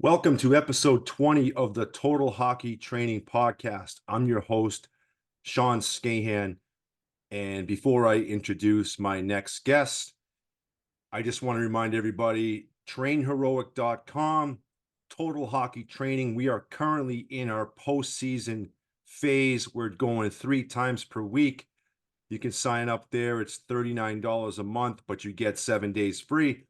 Welcome to episode 20 of the Total Hockey Training Podcast. I'm your host, Sean Scahan. And before I introduce my next guest, I just want to remind everybody, trainheroic.com, Total Hockey Training. We are currently in our postseason phase. We're going 3 times per week. You can sign up there. It's $39 a month, but you get 7 days free.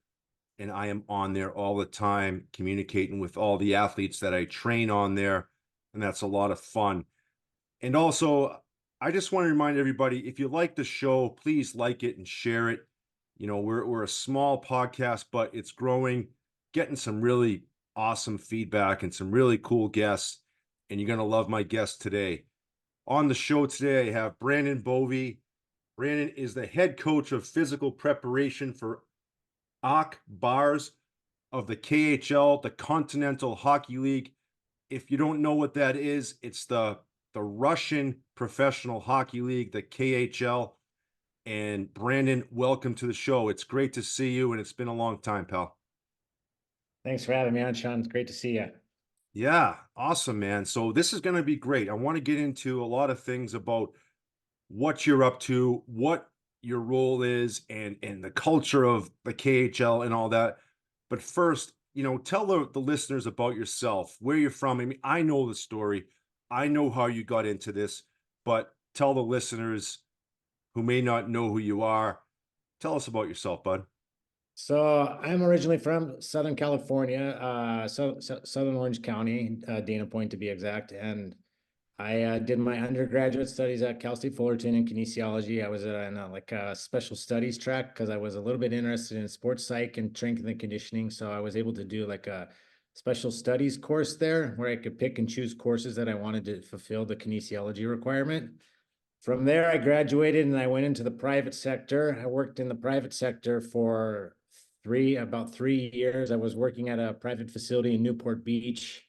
And I am on there all the time communicating with all the athletes that I train on there. And that's a lot of fun. And also, I just want to remind everybody, if you like the show, please like it and share it. You know, we're a small podcast, but it's growing, getting some really awesome feedback and some really cool guests. And you're going to love my guest today. On the show today, I have Brandon Bovee. Brandon is the head coach of physical preparation for AK Bars of the KHL, the Continental Hockey League. If you don't know what that is, it's the Russian Professional Hockey League, the KHL. And Brandon, welcome to the show. It's great to see you, and it's been a long time, pal. Thanks for having me on, Sean. It's great to see you. Yeah, awesome, man. So this is going to be great. I want to get into a lot of things about what you're up to, what your role is, and the culture of the KHL and all that. But first, tell the listeners about yourself, where you're from. I mean, I know the story. I know how you got into this, but tell the listeners who may not know who you are. Tell us about yourself, bud. So I'm originally from Southern California, Southern Orange County, Dana Point to be exact. And I did my undergraduate studies at Cal State Fullerton in kinesiology. I was in a special studies track because I was a little bit interested in sports psych and strength and conditioning. So I was able to do like a special studies course there where I could pick and choose courses that I wanted to fulfill the kinesiology requirement. From there, I graduated and I went into the private sector. I worked in the private sector for about 3 years. I was working at a private facility in Newport Beach.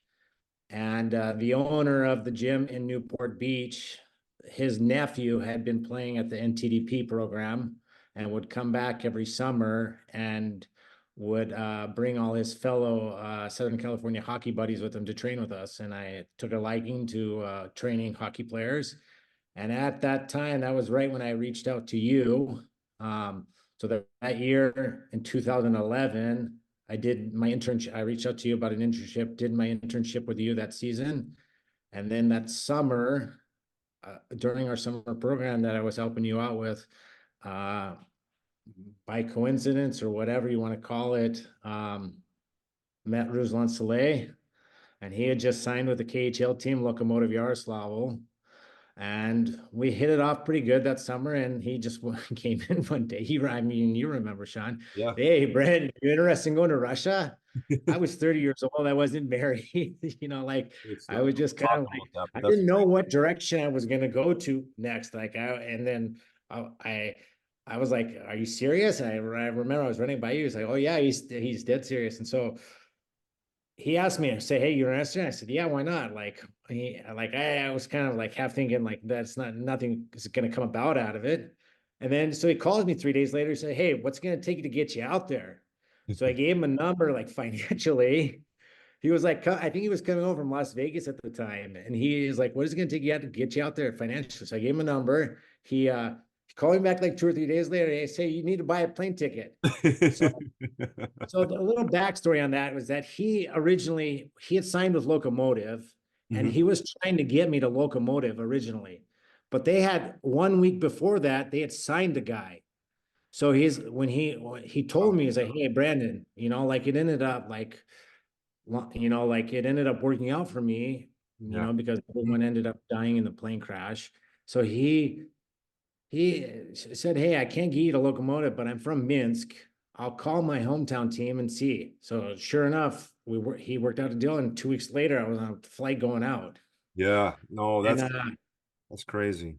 And the owner of the gym in Newport Beach, his nephew had been playing at the NTDP program and would come back every summer and would bring all his fellow Southern California hockey buddies with him to train with us. And I took a liking to training hockey players. And at that time, that was right when I reached out to you. So that year in 2011, I did my internship. I reached out to you about an internship, did my internship with you that season. And then that summer, during our summer program that I was helping you out with, by coincidence or whatever you want to call it, met Ruslan Saleh, and he had just signed with the KHL team, Lokomotiv Yaroslavl. And we hit it off pretty good that summer. And he just came in one day. I mean, you remember, Sean. Yeah. Hey, Brent, you interested in going to Russia? I was 30 years old. I wasn't married. I was just kind of like, I didn't know what direction I was going to go to next. And then I was like, are you serious? And I remember I was running by you. He's like, oh yeah, he's dead serious. And so he asked me, say, hey, you're interested? I said, yeah, why not? I was kind of like half thinking like nothing is going to come about out of it. And then so he calls me 3 days later and said, hey, what's going to take you to get you out there? So I gave him a number like financially. He was like, I think he was coming over from Las Vegas at the time. And he is like, what is it going to take you to get you out there financially? So I gave him a number. He called me back like 2 or 3 days later. And he said, you need to buy a plane ticket. So a little backstory on that was that he had signed with Lokomotiv and he was trying to get me to Lokomotiv originally, but they had 1 week before that, they had signed the guy. So when he told me, he's like, hey, Brandon, it ended up it ended up working out for me, because everyone ended up dying in the plane crash. So he said, hey, I can't get you to Lokomotiv, but I'm from Minsk. I'll call my hometown team and see. So sure enough, he worked out a deal. And 2 weeks later, I was on a flight going out. Yeah, no, that's crazy.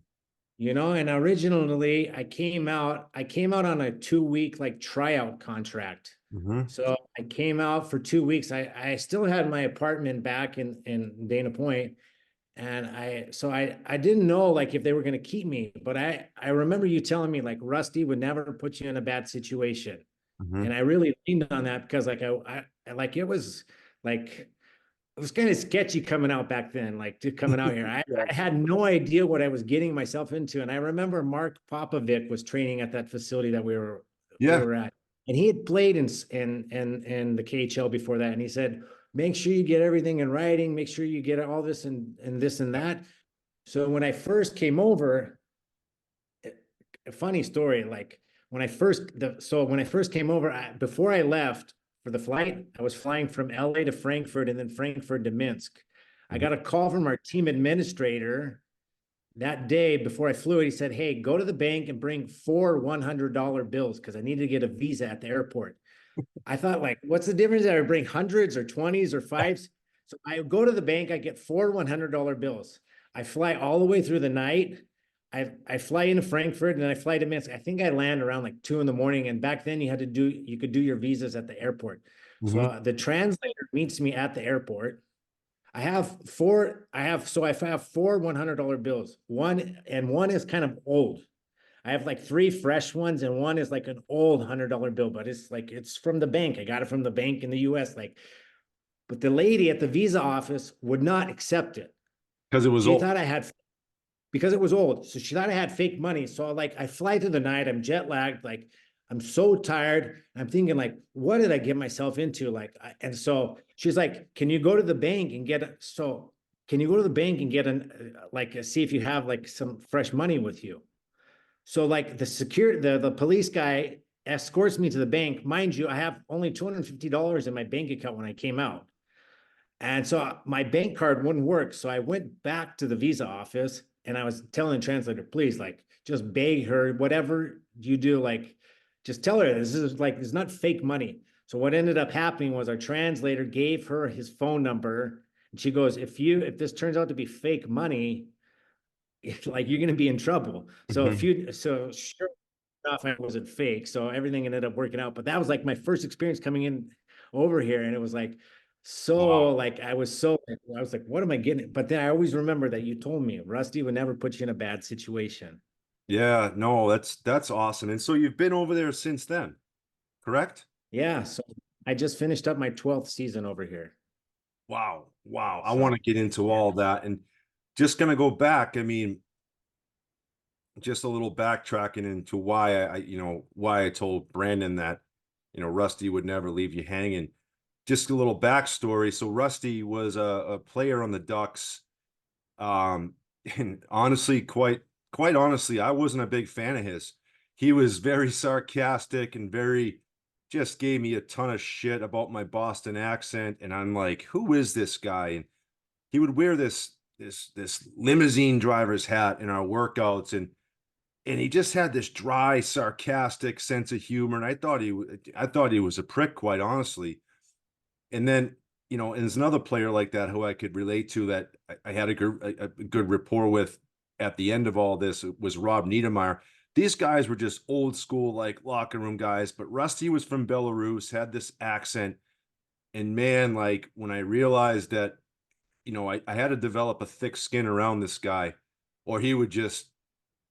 And originally I came out on a 2 week like tryout contract. So I came out for 2 weeks. I still had my apartment back in Dana Point. And I didn't know like if they were going to keep me, but I remember you telling me like Rusty would never put you in a bad situation. And I really leaned on that because like it was like it was kind of sketchy coming out back then, like to coming out here. Yeah. I had no idea what I was getting myself into. And I remember Mark Popovic was training at that facility that we Yeah. were at. And he had played in the KHL before that. And he said, make sure you get everything in writing, make sure you get all this and this and that. So when I first came over, a funny story, like when I first came over, before I left for the flight, I was flying from LA to Frankfurt and then Frankfurt to Minsk. I Mhm. got a call from our team administrator that day before I flew. He said, hey, go to the bank and bring four $100 bills because I needed to get a visa at the airport. I thought, like, what's the difference? I bring hundreds or 20s or fives. So I go to the bank, I get four $100 bills. I fly all the way through the night. I fly into Frankfurt and then I fly to Minsk. I think I land around like 2 in the morning. And back then you could do your visas at the airport. So Mhm. the translator meets me at the airport. I have four $100 bills. One is kind of old. I have like three fresh ones, and one is like an old $100 bill, but it's like it's from the bank. I got it from the bank in the US. Like, but the lady at the visa office would not accept it. Because it was She old. thought I had because it was old. So she thought I had fake money. So like I fly through the night, I'm jet lagged, like I'm so tired. I'm thinking like, what did I get myself into? And so she's like, can you go to the bank and can you go to the bank and get see if you have like some fresh money with you? So like the police guy escorts me to the bank. Mind you, I have only $250 in my bank account when I came out. And so my bank card wouldn't work. So I went back to the visa office and I was telling the translator, please, like, just beg her, whatever you do, like, just tell her this is like, it's not fake money. So what ended up happening was our translator gave her his phone number. And she goes, if this turns out to be fake money, it's like you're going to be in trouble. Mhm. So sure enough, it wasn't fake. So everything ended up working out. But that was like my first experience coming in over here. And it was like, Wow. I was like, what am I getting? But then I always remember that you told me Rusty would never put you in a bad situation. Yeah, no, that's awesome. And so you've been over there since then, correct? Yeah. So I just finished up my 12th season over here. Wow. Wow. I want So to get into yeah. all that and just gonna go back. I mean, just a little backtracking into why why I told Brandon that, Rusty would never leave you hanging. Just a little backstory. So Rusty was a player on the Ducks. Um, and honestly, quite honestly, I wasn't a big fan of his. He was very sarcastic and very just gave me a ton of shit about my Boston accent. And I'm like, who is this guy? And he would wear this limousine driver's hat in our workouts, and he just had this dry, sarcastic sense of humor. And I thought he was a prick, quite honestly. And then, and there's another player like that who I could relate to that I had a good rapport with at the end of all this. It was Rob Niedermeyer. These guys were just old school, like locker room guys, but Rusty was from Belarus, had this accent. And man, like when I realized that, I had to develop a thick skin around this guy or he would just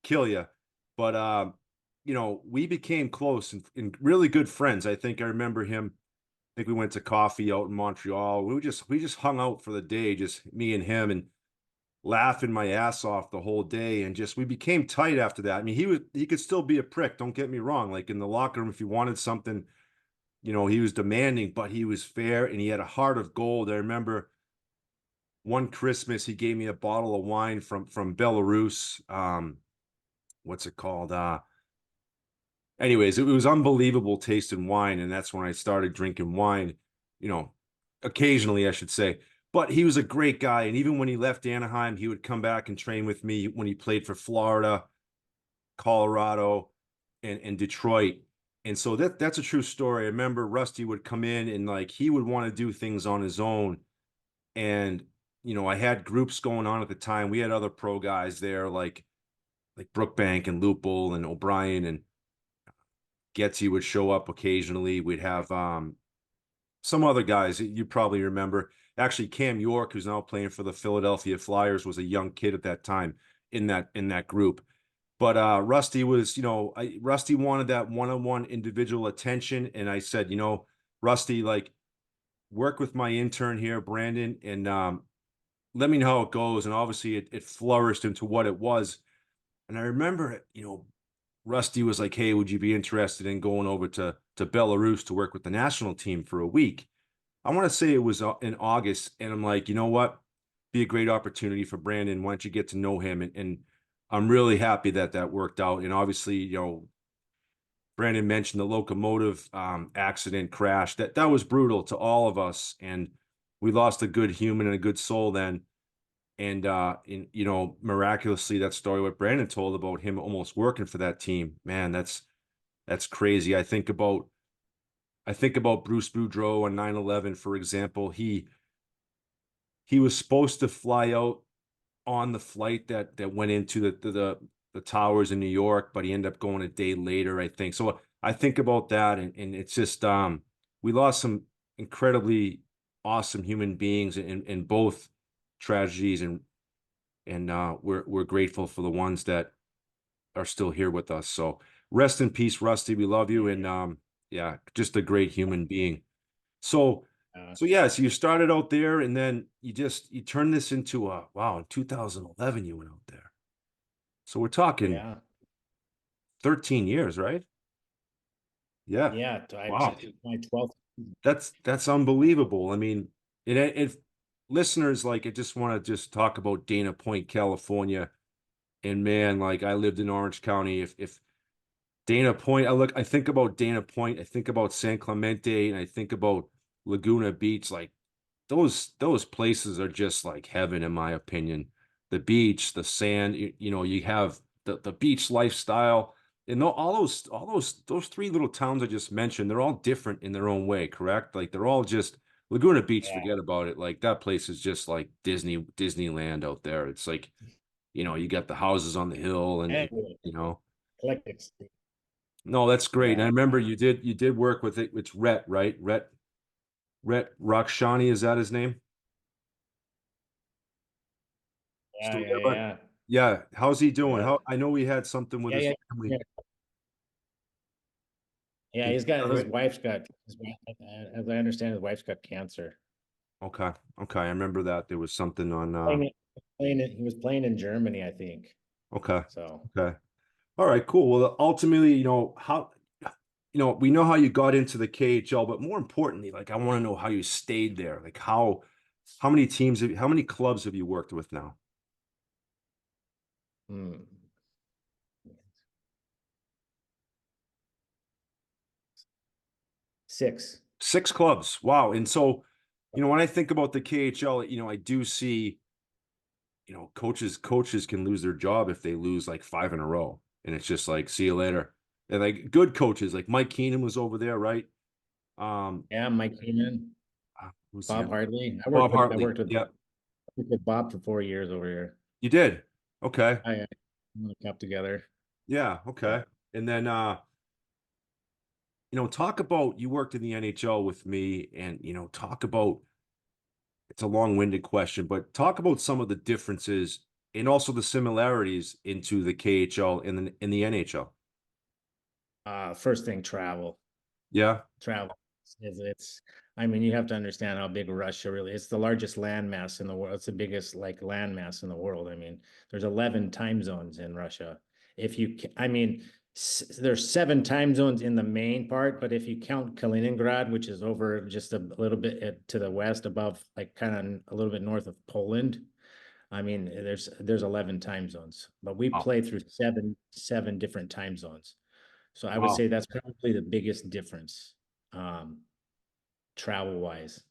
kill you. But, we became close and really good friends. I think I remember him. I think we went to coffee out in Montreal. We just hung out for the day, just me and him, and laughing my ass off the whole day. And just we became tight after that. I mean, he could still be a prick. Don't get me wrong. Like in the locker room, if you wanted something, he was demanding, but he was fair and he had a heart of gold. I remember one Christmas he gave me a bottle of wine from Belarus. What's it called? Anyways, it was unbelievable tasting wine, and that's when I started drinking wine, you know, occasionally, I should say. But he was a great guy, and even when he left Anaheim, he would come back and train with me when he played for Florida, Colorado, and Detroit. And so that's a true story. I remember Rusty would come in and like he would want to do things on his own. And I had groups going on at the time. We had other pro guys there like Brookbank and Lupul and O'Brien and Getzy would show up occasionally. We'd have some other guys that you probably remember. Actually, Cam York, who's now playing for the Philadelphia Flyers, was a young kid at that time in that group. But Rusty was, Rusty wanted that one-on-one individual attention, and I said, Rusty, like work with my intern here, Brandon, and let me know how it goes. And obviously, it flourished into what it was. And I remember, Rusty was like, "Hey, would you be interested in going over to Belarus to work with the national team for a week?" I want to say it was in August, and I'm like, you know what? Be a great opportunity for Brandon. Why don't you get to know him? And I'm really happy that that worked out. And obviously, Brandon mentioned the locomotive accident crash. That was brutal to all of us, and we lost a good human and a good soul then. And miraculously, that story what Brandon told about him almost working for that team, man, that's crazy. I think about Bruce Boudreau on 9/11, for example. He was supposed to fly out on the flight that went into the towers in New York, but he ended up going a day later, I think. So I think about that, and it's just we lost some incredibly awesome human beings in both tragedies, and we're grateful for the ones that are still here with us. So rest in peace, Rusty. We love you, and yeah, just a great human being. So Uh, so yeah, so you started out there, and then you turned this into a wow, in 2011 you went out there. So we're talking yeah, 13 years, right? Yeah. yeah. I Wow. just my 12th. That's unbelievable. I mean, it listeners like I just want to just talk about Dana Point, California. And man, like I lived in Orange County. If Dana Point, I think about Dana Point, I think about San Clemente, and I think about Laguna Beach. Like those places are just like heaven in my opinion. The beach, the sand, you have the beach lifestyle, and all those three little towns I just mentioned, they're all different in their own way, correct? Like they're all just Laguna Beach, Yeah, forget about it. Like that place is just like Disneyland out there. It's like, you got the houses on the hill and and you know. eclectic. No, that's great. And I Yeah, remember you did work with it. It's Rhett, right? Rhett Rakshani, is that his name? yeah, Still yeah, there, bud? yeah, Yeah. How's he doing? yeah, How I know he had something with yeah, his yeah, family. yeah. Yeah, Is he's got that his right? wife's got, as I understand, his wife's got cancer. Okay. Okay. I remember that. There was something on He was playing in Germany, I think. okay. So, Okay. All right, cool. Well, ultimately, we know how you got into the KHL, but more importantly, like I want to know how you stayed there. Like how many clubs have you worked with now? hmm, 6. 6 clubs. Wow. And so, when I think about the KHL, I do see, coaches can lose their job if they lose like 5 in a row. And it's just like, see you later. And like good coaches, like Mike Keenan was over there, right? Yeah, Mike Heenan, Who's the Bob other? Hartley. Bob Hartley. Yeah, Worked with Bob for 4 years over here. you did. Okay. I kept together. Yeah, Yeah. okay. And then talk about you worked in the NHL with me and talk about it's a long-winded question, but talk about some of the differences and also the similarities into the KHL and in the NHL. First thing, travel. Yeah. Travel it's I mean, you have to understand how big Russia really is. It's the largest landmass in the world. It's the biggest like landmass in the world. I mean, there's 11 time zones in Russia. If you, I mean, there's 7 time zones in the main part, but if you count Kaliningrad, which is over just a little bit to the west above, like kind of a little bit north of Poland, I mean, there's 11 time zones, but we Wow. play through seven different time zones. So I would Wow. say that's probably the biggest difference, um, travel wise.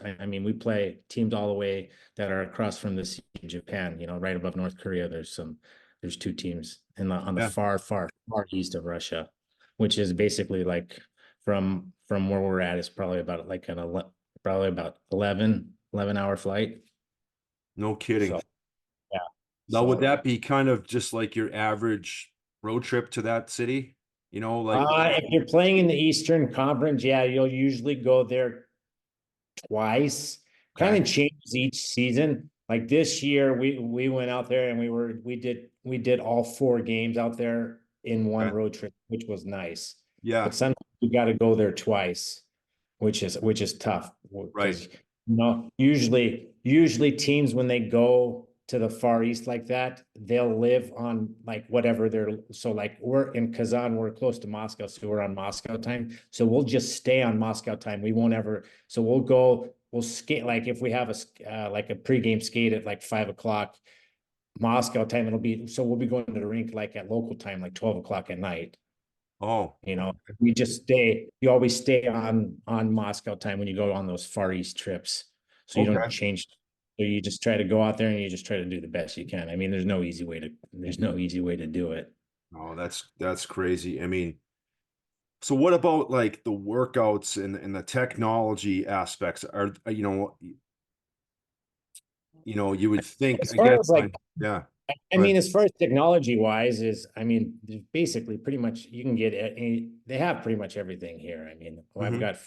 I mean, we play teams all the way that are across from the sea in Japan. Right above North Korea. There's 2 teams on the Yeah. far east of Russia, which is basically like from where we're at is probably about like probably about 11 hour flight. No kidding. So yeah, Now, would so that be kind of just like your average road trip to that city? Like if you're playing in the Eastern Conference, yeah, you'll usually go there twice. Kind okay, of changes each season. Like this year, we went out there and we did all 4 games out there in one okay. road trip, which was nice. But Yeah. sometimes you got to go there twice. which is tough Right. because usually teams when they go to the Far East like that, they'll live on like whatever they're so like we're in Kazan, we're close to Moscow, so we're on Moscow time. So we'll just stay on Moscow time. We won't ever. So we'll skate like if we have like a pregame skate at like 5 o'clock Moscow time, we'll be going to the rink like at local time, like 12 o'clock at night. Oh, You always stay on Moscow time when you go on those Far East trips. So you don't okay. change. So you just try to go out there and you just try to do the best you can. I mean, there's no easy way to do it. Oh, that's crazy. I mean, so what about like the workouts and the technology aspects are, you would think As again, far as like, yeah, I but mean, as far as technology wise I mean, basically pretty much you can get they have pretty much everything here. I mean, I've hmm got,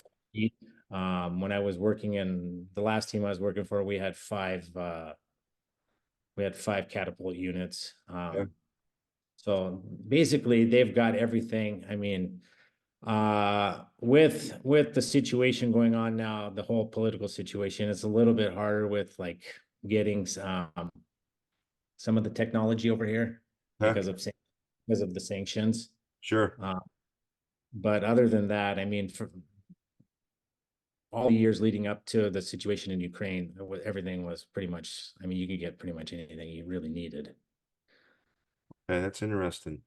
when I was working in the last team I was working for, we had five catapult units. yeah, So basically they've got everything. I mean, with the situation going on now, the whole political situation, it's a little bit harder with like getting some of the technology over here yeah, because of the sanctions. sure. Uh, but other than that, I mean, for all the years leading up to the situation in Ukraine, everything was pretty much, I mean, you could get pretty much anything you really needed. Yeah, that's interesting.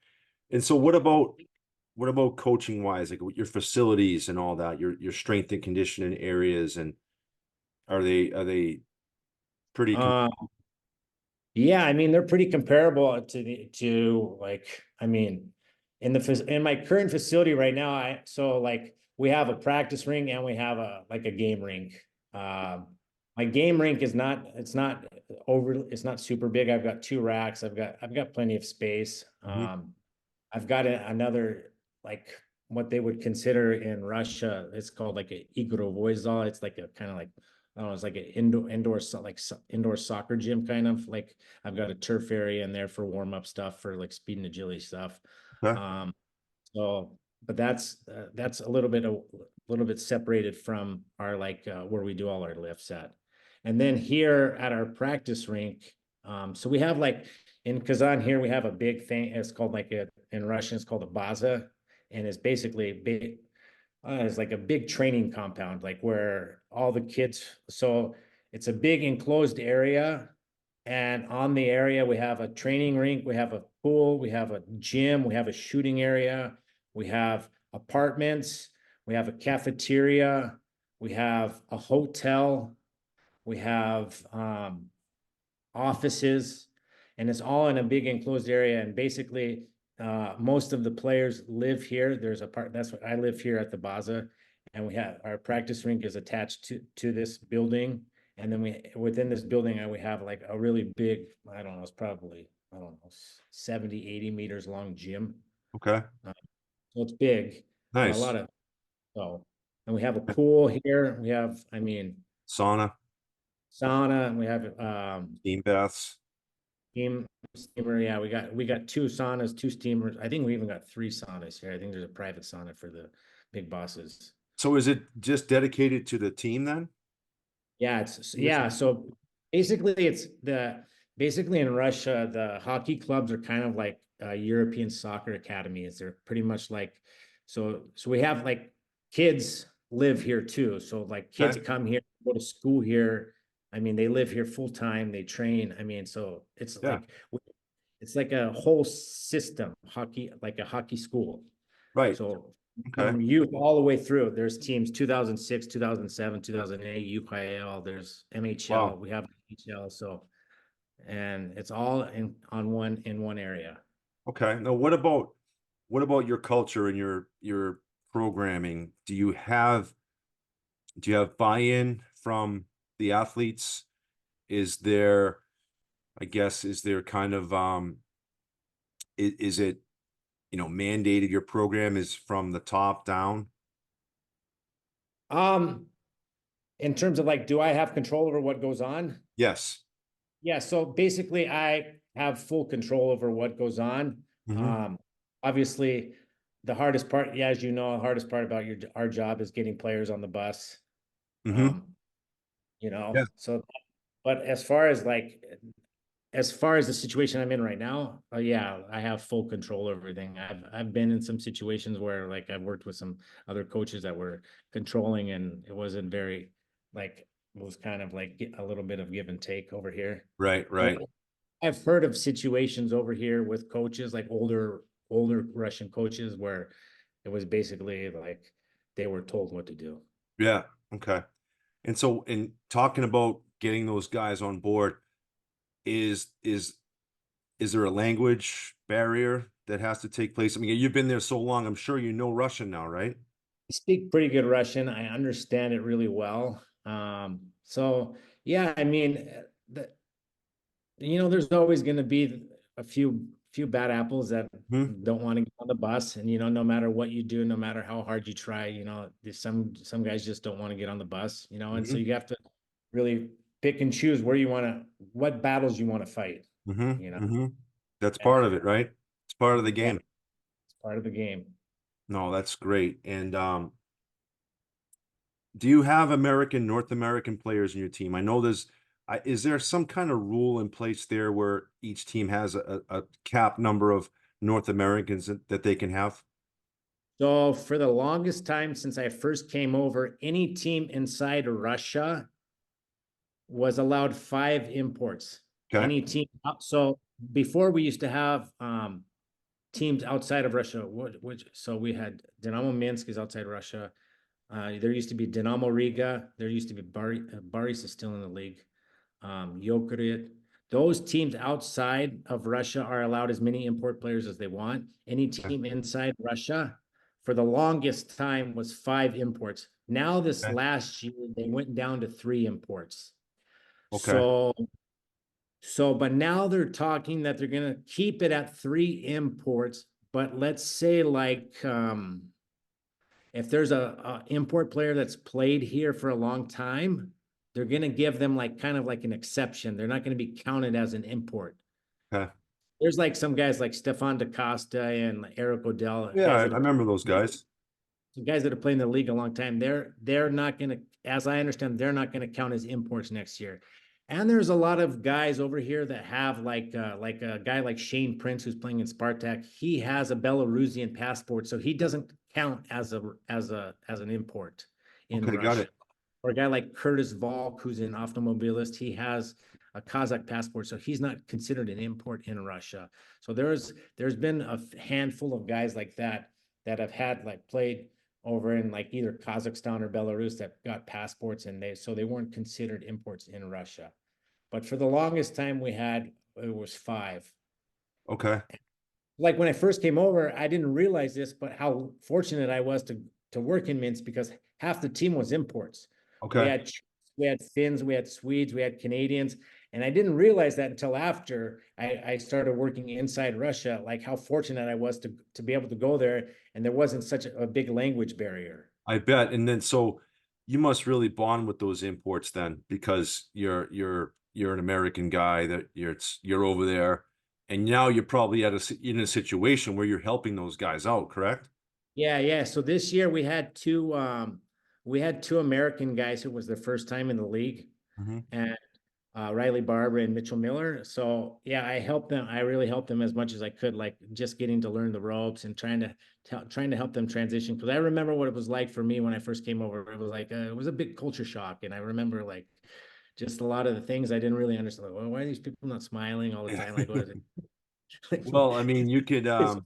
And so what about coaching wise, like with your facilities and all that, your strength and conditioning areas, and are they pretty Uh, Yeah, I mean, they're pretty comparable to like, I mean, in my current facility right now, like we have a practice ring and we have a game rink. Um, my game rink it's not super big. I've got two racks. I've got plenty of space. Mhm. I've got another like what they would consider in Russia. It's called like a igrovoi. It's like a kind of like I don't know. It's like an indoor soccer gym kind of like. I've got a turf area in there for warm up stuff for like speed and agility stuff. Okay. Um, so, but that's a little bit separated from our like where we do all our lifts at. And then here at our practice rink, so we have like in Kazan here we have a big thing. It's called in Russian it's called a baza, and it's basically big. It's like a big training compound, like where all the kids. So it's a big enclosed area, and on the area we have a training rink, we have a pool, we have a gym, we have a shooting area, we have apartments, we have a cafeteria, we have a hotel, we have offices, and it's all in a big enclosed area. And basically, most of the players live here. There's a part that's what I live here at the Baza, and we have our practice rink is attached to this building. And then within this building, we have like a really big, I don't know, it's probably, I don't know, 70, 80 meters long gym. Okay. Uh, so it's big and a lot Nice. of, so, and we have a pool here. We have, I mean, Sauna, sauna, and we have steam baths. steamer. Yeah, we got two saunas, two steamers. I think we even got three saunas here. I think there's a private sauna for the big bosses. So is it just dedicated to the team then? Yeah. So basically in Russia, the hockey clubs are kind of like European soccer academies. They're pretty much like so we have like kids live here too. So like kids Okay. come here, go to school here. I mean, they live here full time. They train. I mean, so Yeah. it's like a whole system, like a hockey school. Right. So Okay. from youth all the way through, there's teams 2006, 2007, 2008, UKL, there's MHL, Wow. we have HL. So, and it's all in one area. Okay. Now, what about your culture and your programming? Do you have buy-in from the athletes? Is there, I guess, is there kind of is it, mandated your program is from the top down? Um, in terms of like, do I have control over what goes on? Yes. Yeah, so basically I have full control over what goes on. Hmm. Um, Obviously the hardest part, yeah, as you know, the hardest part about our job is getting players on the bus. Hmm. Um, Yeah. so, but as far as the situation I'm in right now, yeah, I have full control over everything. I've been in some situations where like I've worked with some other coaches that were controlling, and it wasn't very like it was kind of like a little bit of give and take over here. Right. But Right. I've heard of situations over here with coaches, like older Russian coaches, where it was basically like they were told what to do. Yeah. Okay. And so, in talking about getting those guys on board, is is is there a language barrier that has to take place? I mean, you've been there so long. I'm sure you know Russian now, right? I speak pretty good Russian. I understand it really well. So yeah, I mean, there's always going to be a few bad apples that Hmm. don't want to get on the bus, and no matter what you do, no matter how hard you try, there's some guys just don't want to get on the bus, and so Hmm. you have to really pick and choose what battles you want to fight, Hmm. you know, Hmm. That's and part of it, right? It's part of the yeah, game. it's part of the game. No, that's great. And do you have North American players in your team? I know is there some kind of rule in place there where each team has a cap number of North Americans that they can have? So for the longest time since I first came over, any team inside Russia was allowed 5 imports. Okay. Any team. So before we used to have teams outside of Russia. So we had Dynamo Minsk is outside Russia. There used to be Dynamo Riga. There used to be Baris is still in the league. Yokerit. Those teams outside of Russia are allowed as many import players as they want. Any Okay. team inside Russia, for the longest time, was 5 imports. Now, this Okay. last year, they went down to 3 imports. Okay. So, but now they're talking that they're going to keep it at 3 imports. But let's say, like, if there's a import player that's played here for a long time, they're going to give them like kind of like an exception. They're not going to be counted as an import. Okay. There's like some guys like Stefan DaCosta and Eric Odell, Yeah, I remember those guys. guys that have played in the league a long time. They're not going to, as I understand, they're not going to count as imports next year. And there's a lot of guys over here that have like a guy like Shane Prince who's playing in Spartak. He has a Belarusian passport, so he doesn't count as an import in Okay, got Russia. it. Or a guy like Curtis Volk, who's an automobilist, he has a Kazakh passport, so he's not considered an import in Russia. So there's been a handful of guys like that have had like played over in like either Kazakhstan or Belarus that got passports, and they weren't considered imports in Russia. But for the longest time it was 5. Okay. Like when I first came over, I didn't realize this, but how fortunate I was to work in Minsk, because half the team was imports. We Okay. had we had Finns, we had Swedes, we had Canadians, and I didn't realize that until after I started working inside Russia, like how fortunate I was to be able to go there, and there wasn't such a big language barrier. I bet. And then so you must really bond with those imports then because you're an American guy that you're over there and now you're probably in a situation where you're helping those guys out, correct? Yeah, yeah. So this year we had 2 American guys who was their first time in the league, Hmm. and Riley Barber and Mitchell Miller. So yeah, I helped them. I really helped them as much as I could, like just getting to learn the ropes and trying to help them transition. Because I remember what it was like for me when I first came over. It was like it was a big culture shock, and I remember like just a lot of the things I didn't really understand. Like, well, why are these people not smiling all the Yeah. time? Like, what is it? Well, I mean, you could So,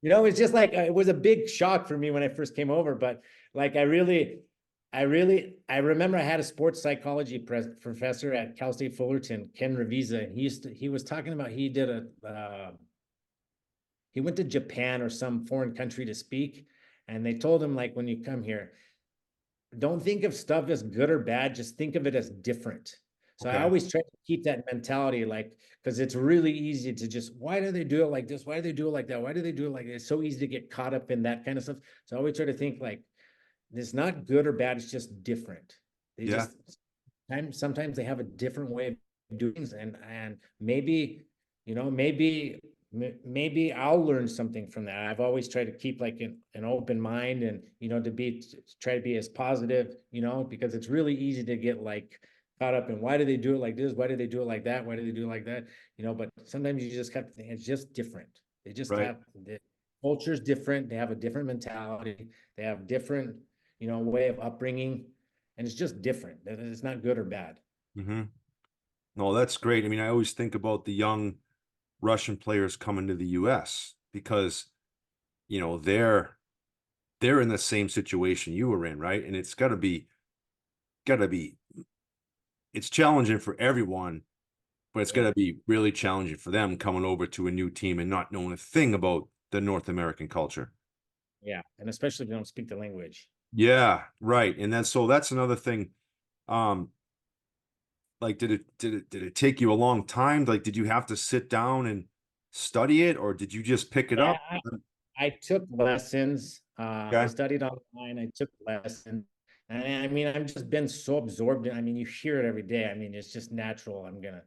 it's just like it was a big shock for me when I first came over, but like I remember I had a sports psychology professor at Cal State Fullerton, Ken Revisa, and he was talking about he went to Japan or some foreign country to speak, and they told him like when you come here, don't think of stuff as good or bad, just think of it as different. So I okay. always try to keep that mentality, like, because it's really easy to just, why do they do it like this? Why do they do it like that? Why do they do it like this? It's so easy to get caught up in that kind of stuff. So I always try to think like, it's not good or bad, it's just different. They Yeah. just sometimes they have a different way of doing things, and maybe, maybe maybe I'll learn something from that. I've always tried to keep like an open mind and, to try to be as positive, because it's really easy to get like caught up in why do they do it like this? Why do they do it like that? Why do they do it like that? But sometimes you just have to think it's just different. They just Right. have the culture's different. They have a different mentality. They have different, way of upbringing, and it's just different. It's not good or bad. Hmm. No, that's great. I mean, I always think about the young Russian players coming to the US because, they're in the same situation you were in, right? And it's gotta be it's challenging for everyone, but it's Yeah. gotta be really challenging for them coming over to a new team and not knowing a thing about the North American culture. Yeah. And especially if you don't speak the language. Yeah, right. And that's another thing. Um, like did it take you a long time? Like, did you have to sit down and study it, or did you just pick it Yeah, up? I took lessons. I Okay. studied online. I took lessons. And I mean, I've just been so absorbed in, I mean, you hear it every day. I mean, it's just natural. I'm gonna,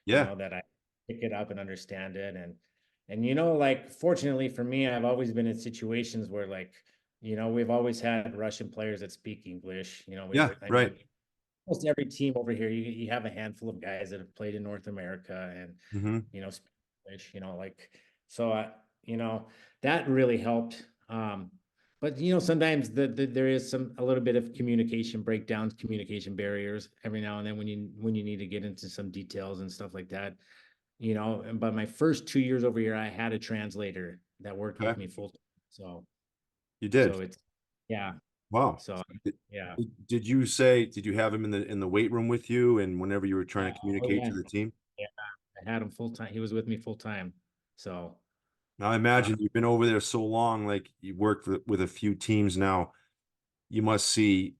Yeah. that I pick it up and understand it. And like fortunately for me, I've always been in situations where like, we've always had Russian players that speak English. Yeah, I right. mean, almost every team over here, you have a handful of guys that have played in North America and Hmm. speak English, like so I, that really helped. But sometimes there is a little bit of communication breakdowns, communication barriers every now and then when you need to get into some details and stuff like that. But my first 2 years over here, I had a translator that worked with Okay. me full time. So You so did. it's yeah. Wow. So Did, yeah. did you have him in the weight room with you and whenever you were trying Yeah. to Oh communicate yeah. to the team? Yeah. I had him full time. He was with me full time. So Now I uh, imagine you've been over there so long, like you worked with a few teams now. You must see,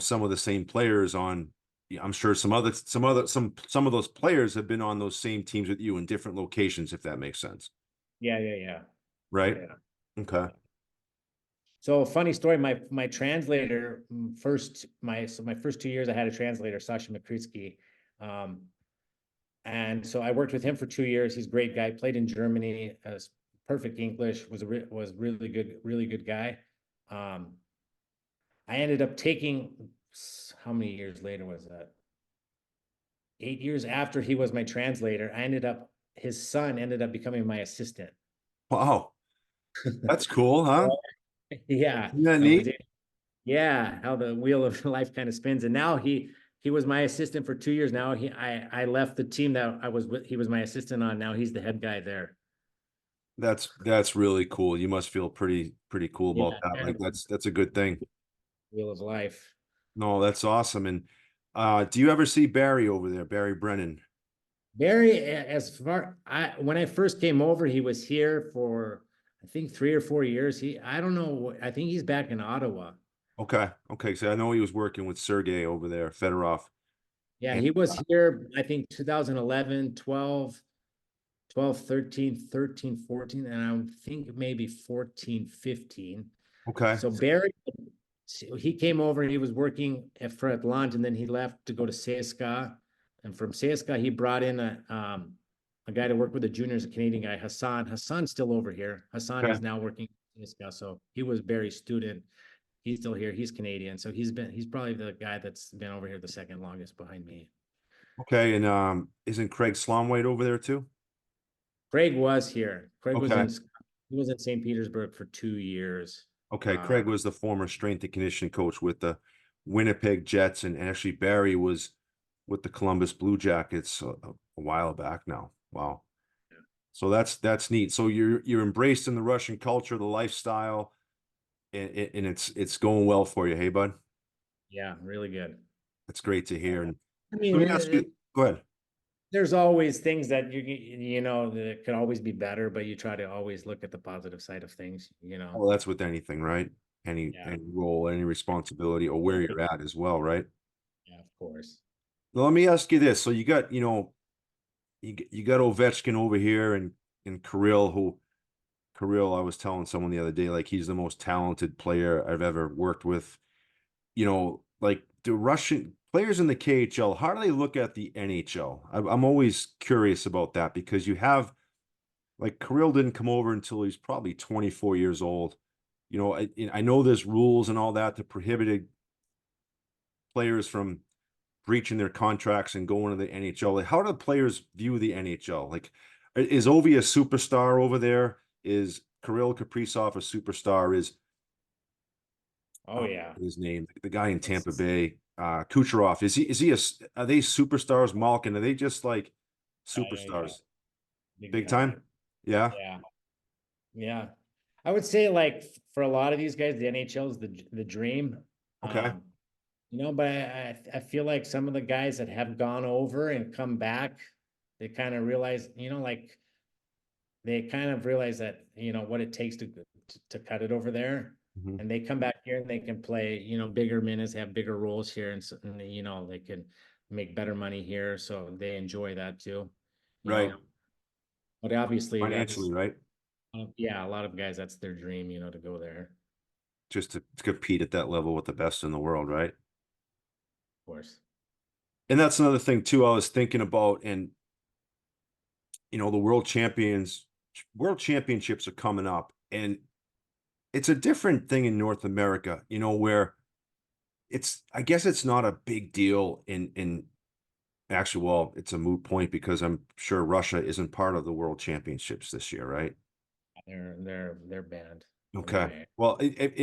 some of the same players on. Yeah, I'm sure some of those players have been on those same teams with you in different locations, if that makes sense. yeah, yeah, yeah. Oh Right? yeah. Okay. Yeah. So funny story, my translator my first 2 years I had a translator, Sasha Makritsky. Um, and so I worked with him for 2 years. He's a great guy, played in Germany, perfect English, was really good guy. Um, I ended up taking how many years later was that? 8 years after he was my translator, his son ended up becoming my assistant. Wow. That's cool, huh? Yeah. Isn't that So it was neat? Yeah, how the wheel of life kind of spins. And now he was my assistant for 2 years. Now I left the team that I was with. He was my assistant on. Now he's the head guy there. That's really cool. You must feel pretty cool Yeah, about that. kind Like of that's a good thing. wheel of life. No, that's awesome. And do you ever see Barry over there, Barry Brennan? Very as far I when I first came over, he was here for I think 3 or 4 years. I don't know. I think he's back in Ottawa. Okay. Okay. So I know he was working with Sergey over there, Fedorov. Yeah, And he was here, I think 2011, 12, 12, 13, 13, 14, and I think maybe 14, 15. okay. So Barry, he came over, he was working for Atlanta, and then he left to go to CSKA. And from CSKA, he brought in a guy to work with the juniors, a Canadian guy, Hassan. Hassan's still over here. Hassan Okay. is now working at CSKA. So he was Barry's student. He's still here. He's Canadian. So he's probably the guy that's been over here the second longest behind me. Okay. And isn't Craig Slomweight over there too? Craig was here. Okay. He was in St. Petersburg for 2 years. Okay. Craig was the former strength and conditioning coach with the Winnipeg Jets, and actually Barry was with the Columbus Blue Jackets a while back now. Wow. So that's neat. So you're embraced in the Russian culture, the lifestyle, and it's going well for you. Hey, bud. Yeah, really good. That's great to hear. And I mean, let me ask you. Go ahead. there's always things that that could always be better, but you try to always look at the positive side of things. Well, that's with anything, right? Yeah, Any role, any responsibility, or where you're at as well, right? yeah, of course. Well, let me ask you this. So you got Ovechkin over here and Kirill, I was telling someone the other day, like he's the most talented player I've ever worked with. Like the Russian players in the KHL, how do they look at the NHL? I'm always curious about that because you have like Kirill didn't come over until he's probably 24 years old. You know, I know there's rules and all that that prohibited players from breaching their contracts and going to the NHL. Like, how do players view the NHL? Like, is Ovi a superstar over there? Is Kirill Kaprizov a superstar? Is Oh yeah. his name, the guy in Tampa It's Bay, Kucherov? Is he are they superstars, Malkin? Are they just like yeah, superstars? big Big time. time? Yeah. Yeah. Yeah. I would say like for a lot of these guys, the NHL is the dream. Okay. Um, but I feel like some of the guys that have gone over and come back, they kind of realize, like they kind of realize that, what it takes to cut it over there. Mhm. And they come back here and they can play, bigger minutes, have bigger roles here, and they can make better money here. So they enjoy that too, you Right. know. But obviously Financially, that's right? yeah, a lot of guys, that's their dream, to go there, Just to compete at that level with the best in the world, right? of course. And that's another thing too. I was thinking about, and the world championships are coming up, and it's a different thing in North America, where I guess it's not a big deal in actually, well, it's a moot point because I'm sure Russia isn't part of the world championships this year, right? They're banned from Okay. doing it. Well, I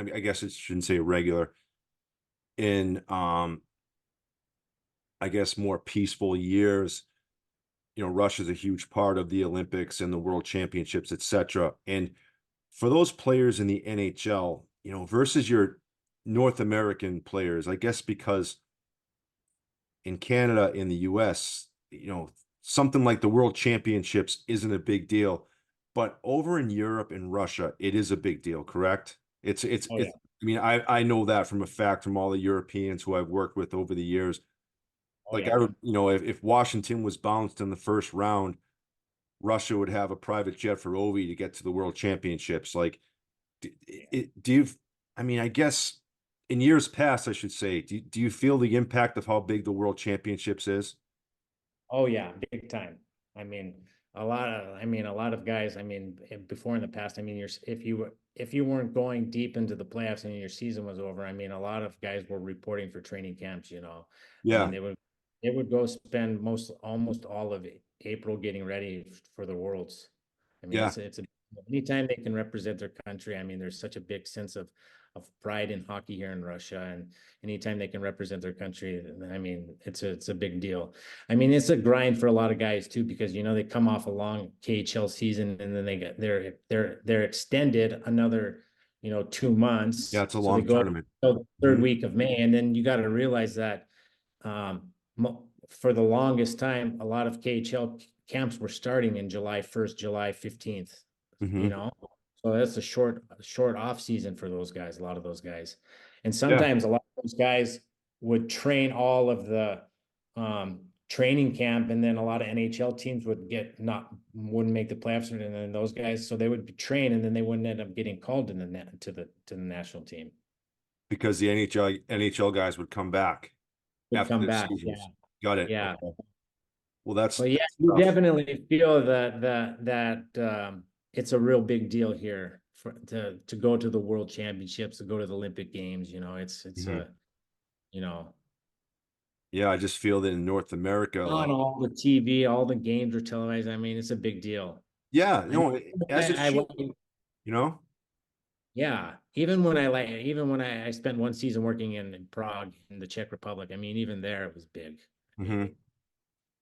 mean, I guess it shouldn't say regular in, I guess more peaceful years. Russia's a huge part of the Olympics and the world championships, etc. And for those players in the NHL, versus your North American players, I guess because in Canada, in the US, something like the World Championships isn't a big deal, but over in Europe and Russia, it is a big deal, correct? Oh It's yeah. I mean, I know that from a fact from all the Europeans who I've worked with over the years. Oh Like yeah. if Washington was bounced in the first round, Russia would have a private jet for Ovi to get to the World Championships. Like, do you? I mean, I guess in years past, I should say, do you feel the impact of how big the World Championships is? Oh yeah, big time. I mean, a lot of guys, before in the past, if you weren't going deep into the playoffs and your season was over, a lot of guys were reporting for training camps. Yeah, They would go spend almost all of April getting ready for the Worlds. yeah, It's anytime they can represent their country. There's such a big sense of pride in hockey here in Russia, and anytime they can represent their country, it's a big deal. It's a grind for a lot of guys too, because they come off a long KHL season and then they're extended another 2 months. yeah. It's a So they long go tournament. till the third Mhm. week of May, and then you got to realize that for the longest time, a lot of KHL camps were starting in July 1st, July 15th, you Mhm. know. So that's a short off season for those guys, a lot of those guys. And Yeah, sometimes a lot of those guys would train all of the training camp, and then a lot of NHL teams wouldn't make the playoffs, and then those guys, so they would be trained and then they wouldn't end up getting called in the net to the national team. because the NHL guys would come back Would after come their back. Yeah. seasons. Got it. Yeah. Okay. Well, that's But yeah, that's you tough. definitely feel that it's a real big deal here to go to the World Championships, to go to the Olympic Games. It's Mhm. a you know Yeah, I just feel that in North America, on like, all the TV, all the games are televised. It's a big deal. yeah, I mean, no, as it I should, like you know. yeah. Even when I spent one season working in Prague in the Czech Republic. Even there it was big. Hmm.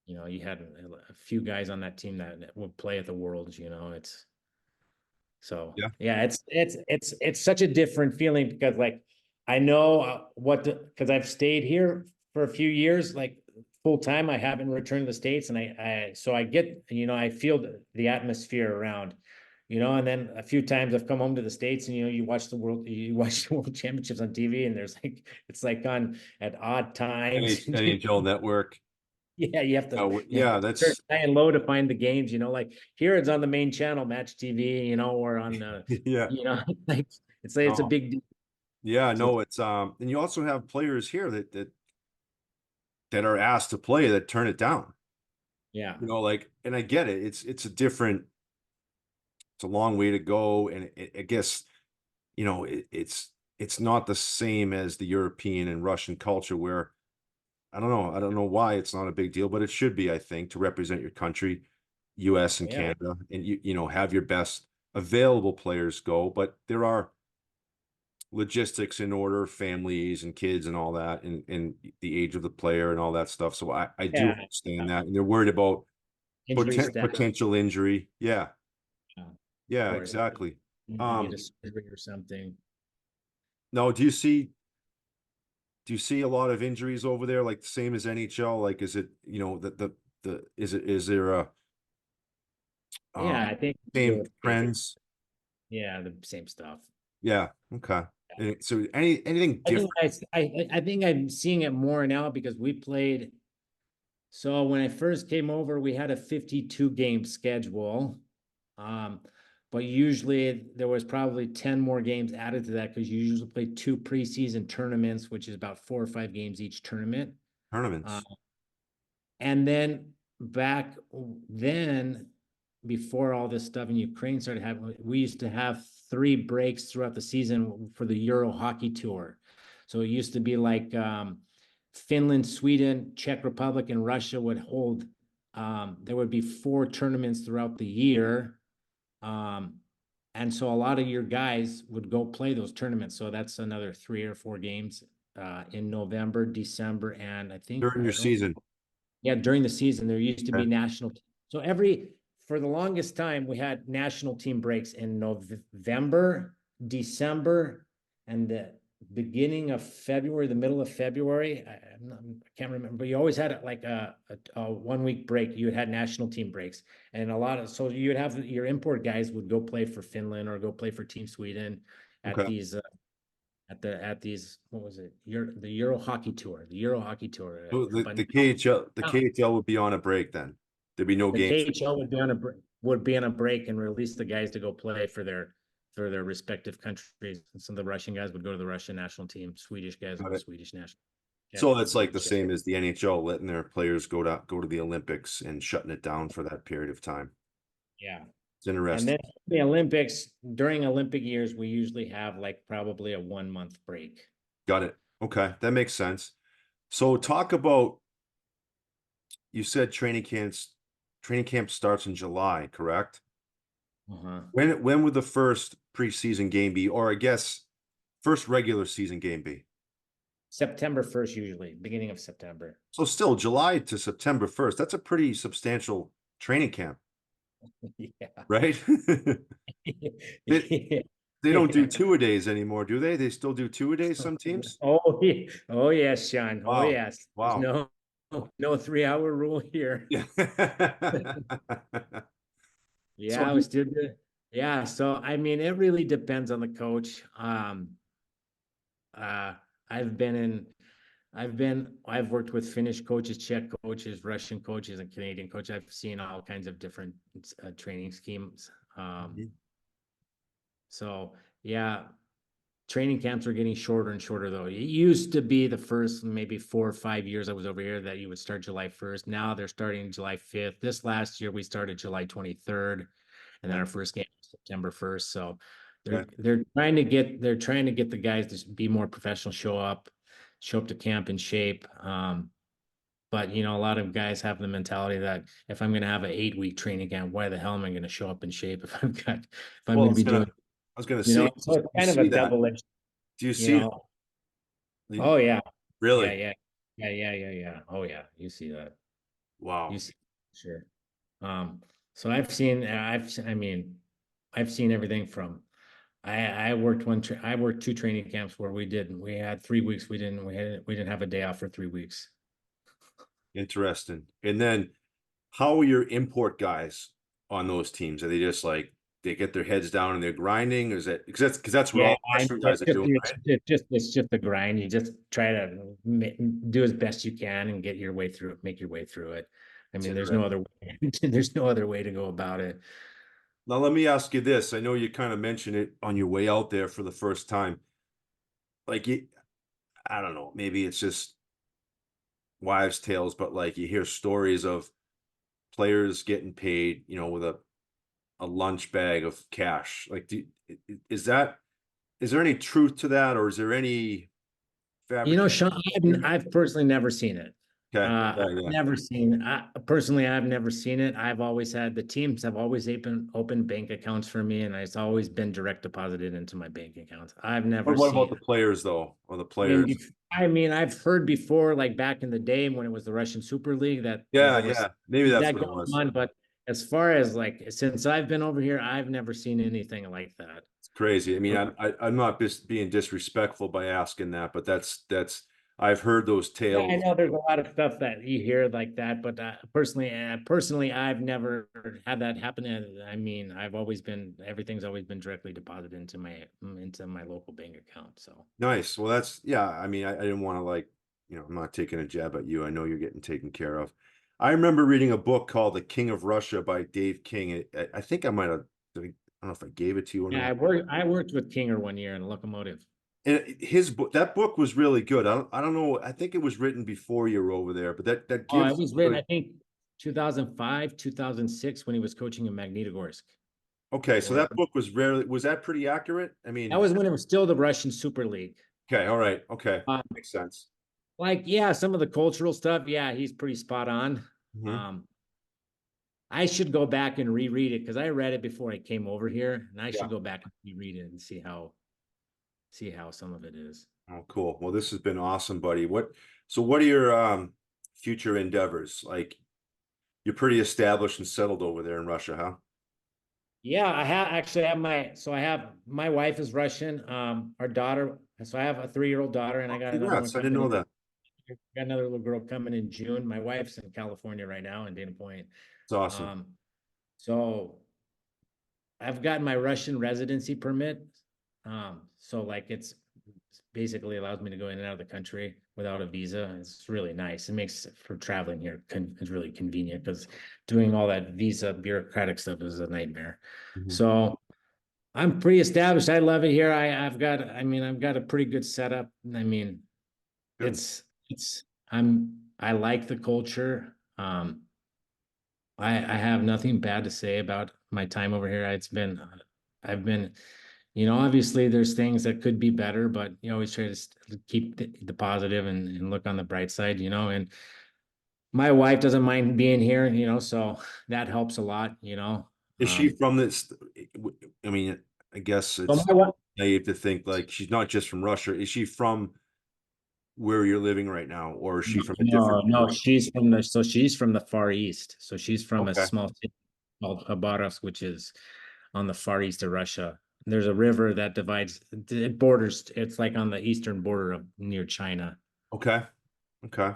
You had a few guys on that team that would play at the Worlds. It's So Yeah. yeah, it's such a different feeling because like I know because I've stayed here for a few years, like full time. I haven't returned to the States, and I get, I feel the atmosphere around, and then a few times I've come home to the States, and you watch the World Championships on TV, and it's like on at odd times. NHL Network. Yeah, Yeah, turn that's high and low to find the games, like here it's on the main channel, Match TV, or on yeah. like it's a No. big deal. Yeah, So no, it's and you also have players here that are asked to play that turn it down. Yeah. like, and I get it. It's a different, it's a long way to go. And I guess, it's not the same as the European and Russian culture where I don't know. I don't know why it's not a big deal, but it should be, I think, to represent your country, US and Yeah. Canada, and have your best available players go. But there are logistics in order, families and kids and all that, and the age of the player and all that stuff. So I do Yeah. understand that. And they're worried about Injury stat. potential injury. Yeah. Of Yeah, course. exactly. You need a surgery or something. No, do you see a lot of injuries over there, like the same as NHL? Like, is it, is there a Yeah, um I think you do same with basic. trends? Yeah, the same stuff. Yeah. Okay. So anything I think different? I think I'm seeing it more now because we played. So when I first came over, we had a 52 game schedule. Um, but usually there was probably 10 more games added to that because you usually play two preseason tournaments, which is about 4 or 5 games each tournament. Uh, Tournaments? and then back then, before all this stuff in Ukraine started happening, we used to have 3 breaks throughout the season for the Euro Hockey Tour. So it used to be like Finland, Sweden, Czech Republic, and Russia would hold. There would be 4 tournaments throughout the year, um, and so a lot of your guys would go play those tournaments. So that's another 3 or 4 games in November, December, and During I your don't season? yeah, during the season, there used to be Okay. national. So for the longest time, we had national team breaks in November, December, and the beginning of February, the middle of February. I can't remember, but you always had like a 1 week break. You had national team breaks, and so you would have your import guys would go play for Finland or go play for Team Sweden at Okay. these at these what was it? The Euro Hockey Tour, So but the KHL now would be on a break then. There'd be no the games. KHL would be on a break and release the guys to go play for their respective countries. And some of the Russian guys would go to the Russian national team. Swedish guys would Got go it. Swedish national. So Czech it's would go like to the Czech. same as the NHL, letting their players go to the Olympics and shutting it down for that period of time. Yeah. It's And then interesting. the Olympics, during Olympic years, we usually have like probably a 1 month break. Got it. Okay, that makes sense. So talk about, you said training camp starts in July, correct? Uh-huh. When would the first preseason game be, or I guess first regular season game be? September 1st, usually, beginning of September. So still July to September 1st. That's a pretty substantial training camp, Yeah. right? They they don't do Yeah. two-a-days anymore, do they? They still do two-a-days, some teams? Oh, yeah. Oh, yes, Sean. Oh, Wow. yes. There's Wow. no 3 hour rule here. Yeah. So Yeah, I was still good. Yeah, so I mean, it really depends on the coach. Uh, I've been in, I've worked with Finnish coaches, Czech coaches, Russian coaches, and Canadian coaches. I've seen all kinds of different training schemes. Mhm. So yeah, training camps are getting shorter and shorter though. It used to be the first maybe 4 or 5 years I was over here that you would start July 1st. Now they're starting July 5th. This last year we started July 23rd, and then Okay. our first game was September 1st. So Okay. they're trying to get the guys to be more professional, show up to camp in shape. But a lot of guys have the mentality that if I'm going to have an 8 week training camp, why the hell am I going to show up in shape if I'm Well, going to be doing, I was gonna say, so it's you kind of a see that? double edged, Do you you see that? know. Oh yeah. Yeah, Really? yeah. Yeah. Oh yeah. You see that. You Wow. see sure. So I mean, I've seen everything from I worked I worked 2 training camps where we had 3 weeks we didn't have a day off for 3 weeks. Interesting. And then how are your import guys on those teams? Are they just like they get their heads down and they're grinding? Or is that because that's what Yeah, all Western guys are doing, right? it's just a grind. You just try to do as best you can and get your way through it, make your way through it. I It's mean, there's interesting. no other there's no other way to go about it. Now let me ask you this. I know you kind of mentioned it on your way out there for the first time. Like I don't know, maybe it's just wives' tales, but like you hear stories of players getting paid, with a lunch bag of cash. Like, is that is there any truth to that, or is there any fabrication? Sean, I've personally never seen it. Okay. Yeah, I've yeah. never seen. Personally, I've never seen it. I've always had the teams have always open bank accounts for me, and it's always been direct deposited into my bank accounts. I've never What about seen the it. players though, or the I mean, players? I've heard before, like back in the day when it was the Russian Super League, that Yeah, there was yeah. Maybe that's that what it going was. on. But as far as like since I've been over here, I've never seen anything like that. It's crazy. I mean, I'm not just being disrespectful by asking that, but that's I've heard those Yeah, I tales. know there's a lot of stuff that you hear like that, but personally, I've never had that happen. And I mean, everything's always been directly deposited into my local bank account. So Nice. Well, that's yeah. I mean, I didn't want to like, I'm not taking a jab at you. I know you're getting taken care of. I remember reading a book called The King of Russia by Dave King. I think I might have, I don't know if I gave it to you or yeah, not. I worked with Kinger one year in a locomotive. And his book, that book was really good. I don't know. I think it was written before you were over there, but that Oh, it gives was written, I think, 2005, 2006 when he was coaching in Magnitogorsk. okay. So Or that book was that pretty accurate? I that mean, was when it was still the Russian Super League. okay, all right, okay, Um, makes sense. like, yeah, some of the cultural stuff, yeah, he's pretty spot on. Hmm. Um, I should go back and reread it because I read it before I came over here, and I Yeah. should go back and reread it and see how some of it is. Oh, cool. Well, this has been awesome, buddy. What are your future endeavors? Like, you're pretty established and settled over there in Russia, huh? Yeah, I have actually have I have my wife is Russian. Our daughter, so I have a 3-year-old daughter, and I Oh, got another one congrats. I didn't coming know in. that. Got another little girl coming in June. My wife's in California right now in Dana Point. It's awesome. Um, so I've got my Russian residency permit. So like it's basically allows me to go in and out of the country without a visa. It's really nice. It makes for traveling here it's really convenient because doing all that visa bureaucratic stuff is a nightmare. Mhm. So I'm pretty established. I love it here. I've got a pretty good setup. I mean, Good. it's I like the culture. I have nothing bad to say about my time over here. I've been, obviously there's things that could be better, but you always try to keep the positive and look on the bright side, and my wife doesn't mind being here, so that helps a lot. Is she from this? I mean, I guess So it's my wife, naive to think like she's not just from Russia. Is she from where you're living right now, or is she from a different no, no, area? she's from the Far East. So she's from a Okay. small city called Khabarovsk, which is on the far east of Russia. There's a river that divides, it borders, it's like on the eastern border of near China. Okay. Okay.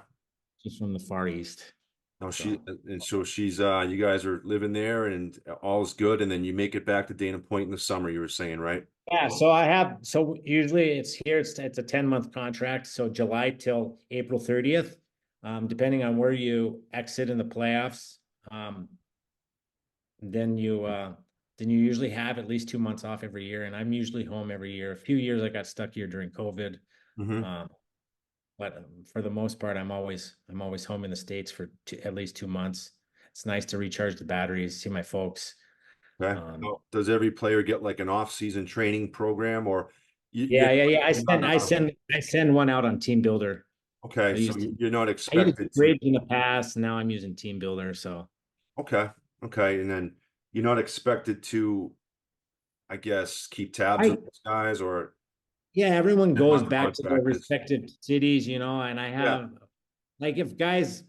She's from the Far East. No, So and so she's you guys are living there and all is good, and then you make it back to Dana Point in the summer, you were saying, right? yeah, so usually it's a 10-month contract, so July till April 30th. Depending on where you exit in the playoffs. Um, then you usually have at least 2 months off every year, and I'm usually home every year. A few years I got stuck here during COVID. Mm-hmm. Um, but for the most part, I'm always home in the States for at least 2 months. It's nice to recharge the batteries, see my folks. Okay. Um, Now, does every player get like an off-season training program, or you're yeah, yeah, yeah. not, I send one out on Team Builder. okay, I so used you're not I used expected to. Bridge in the past. Now I'm using Team Builder. So Okay. Okay, and then you're not expected to, I guess, keep tabs on I these guys, or yeah, everyone and goes what the back to their contract is. respective cities, and I Yeah. have like if guys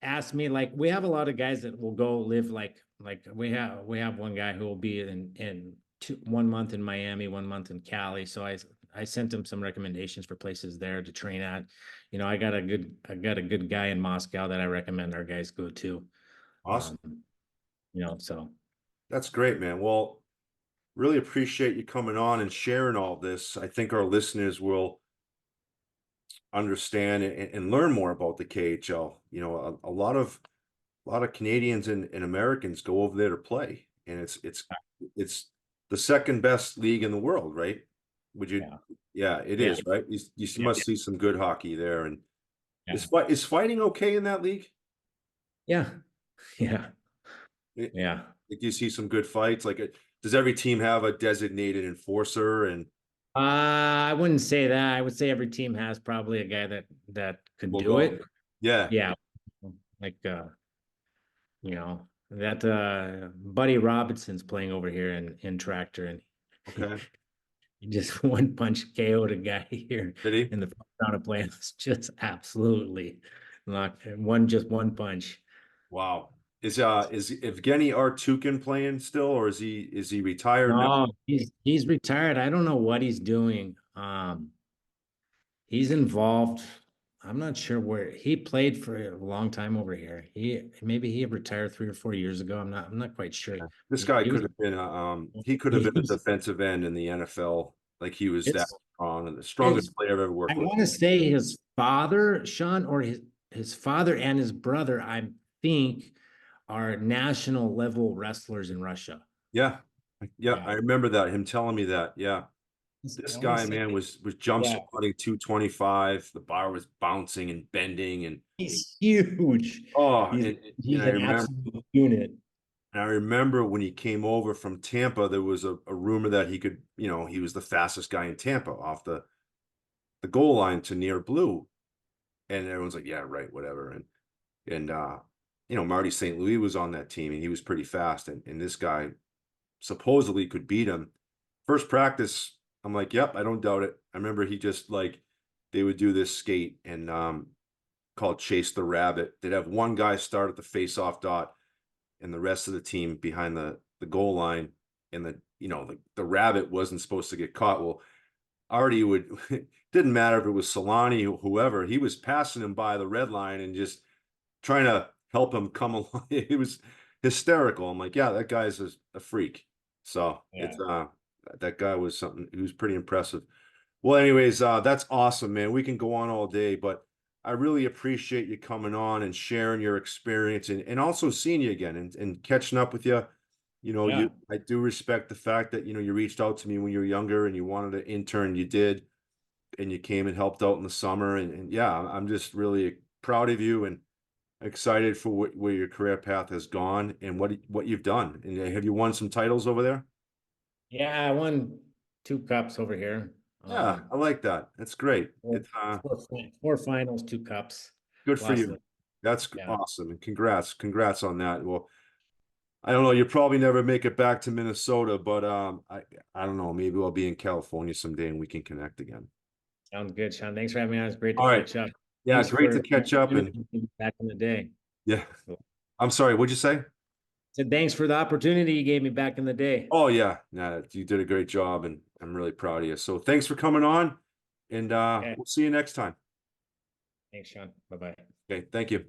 ask me, like we have a lot of guys that will go live like we have one guy who will be in 1 month in Miami, 1 month in Cali. So I sent him some recommendations for places there to train at. I got a good guy in Moscow that I recommend our guys go to. Awesome. Um, so That's great, man. Well, really appreciate you coming on and sharing all this. I think our listeners will understand and learn more about the KHL. A lot of Canadians and Americans go over there to play, and it's the second best league in the world, right? Would you? yeah, Yeah, it yeah, is, right? You yeah, must see some good hockey there. And yeah, is fighting okay in that league? yeah. Yeah. It- Yeah. Do you see some good fights? Like, does every team have a designated enforcer? And I wouldn't say that. I would say every team has probably a guy that could we'll do go. it. Yeah. Yeah. Like that Buddy Robinson's playing over here in Tractor, and Okay. he just one punch KO'd a guy here Did he? in the first round of play. It's just absolutely knocked just one punch. Wow. Is Evgeny Artukin playing still, or is he retired now? No, he's retired. I don't know what he's doing. He's involved. I'm not sure where he played for a long time over here. He retired 3 or 4 years ago. I'm not quite sure. This guy He was could have been he could have been a he's defensive end in the NFL. Like he was that it's strong and the strongest his player I've ever I worked with. want to say his father, Sean, or his father and his brother, I think, are national level wrestlers in Russia. Yeah. Yeah, Yeah. I remember that, him telling me that. Yeah. This I want to guy, say, man, was jump yeah, squatting 225. The bar was bouncing and bending and he's huge. oh, He's and he's an absolute unit. I remember when he came over from Tampa, there was a rumor that he could, he was the fastest guy in Tampa off the goal line to near blue. And everyone's like, yeah, right, whatever. And Marty St. Louis was on that team and he was pretty fast. And this guy supposedly could beat him. First practice, I'm like, yep, I don't doubt it. I remember he just like they would do this skate and called Chase the Rabbit. They'd have one guy start at the face-off dot and the rest of the team behind the goal line. And the rabbit wasn't supposed to get caught. Well, Artie would didn't matter if it was Solani or whoever, he was passing him by the red line and just trying to help him come along. It was hysterical. I'm like, yeah, that guy's a freak. So Yeah. it's that guy was something, he was pretty impressive. Well, anyways, that's awesome, man. We can go on all day, but I really appreciate you coming on and sharing your experience and also seeing you again and catching up with you. Yeah. I do respect the fact that, you reached out to me when you were younger and you wanted to intern, you did, and you came and helped out in the summer. And yeah, I'm just really proud of you and excited for where your career path has gone and what you've done. And have you won some titles over there? Yeah, I won 2 cups over here. Yeah, I like that. That's great. Four, It's four finals, 2 cups. good for Lost you. it. That's Yeah. awesome. And congrats on that. Well, I don't know, you probably never make it back to Minnesota, but I don't know, maybe I'll be in California someday and we can connect again. Sounds good, Sean. Thanks for having me on. It's great to All right. catch up. Yeah, Thanks great to for catch up and back in the day. yeah. I'm sorry, what'd you say? Said thanks for the opportunity you gave me back in the day. Oh yeah, nah, you did a great job and I'm really proud of you. So thanks for coming on and Okay. we'll see you next time. Thanks, Sean. Bye-bye. Okay, thank you.